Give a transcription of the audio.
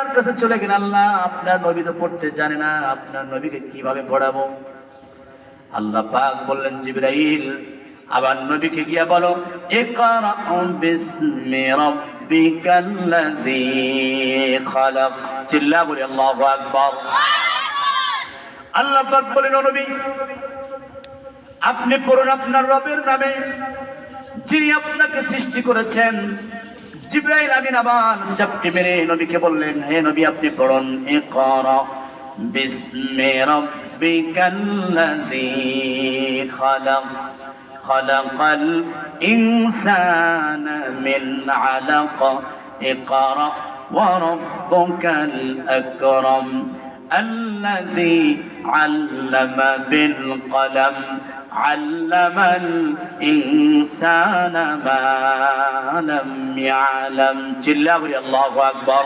আল্লাহর কাছে চলে গেলেন, আল্লাহ আপনার নবী তো পড়তে জানে না, আপনার নবীকে কিভাবে পড়াবো? আল্লাহ পাক বললেন, জিবরাইল আবার নবীকে গিয়া বলো, ইকরা বিসমি রাব্বিকাল্লাযী খালাক। চিল্লা বলি আল্লাহু আকবার। আল্লাহ পাক বলেন, ও নবী আপনি পড়ুন আপনার রবের নামে, যিনি আপনাকে সৃষ্টি করেছেন। জিবরাইল আমিন আবার চাপটি মেরে নবীকে বললেন, হে নবী আপনি পড়ুন, ইকরা বিসমি রাব্বিকাল্লাযী খালাক খালাকাল ইনসানা মিন আলাক ইকরা ওয়া রাব্বুকাল আকরাম الذي علم بالقلم علم الإنسان ما لم يعلم. الله أكبر.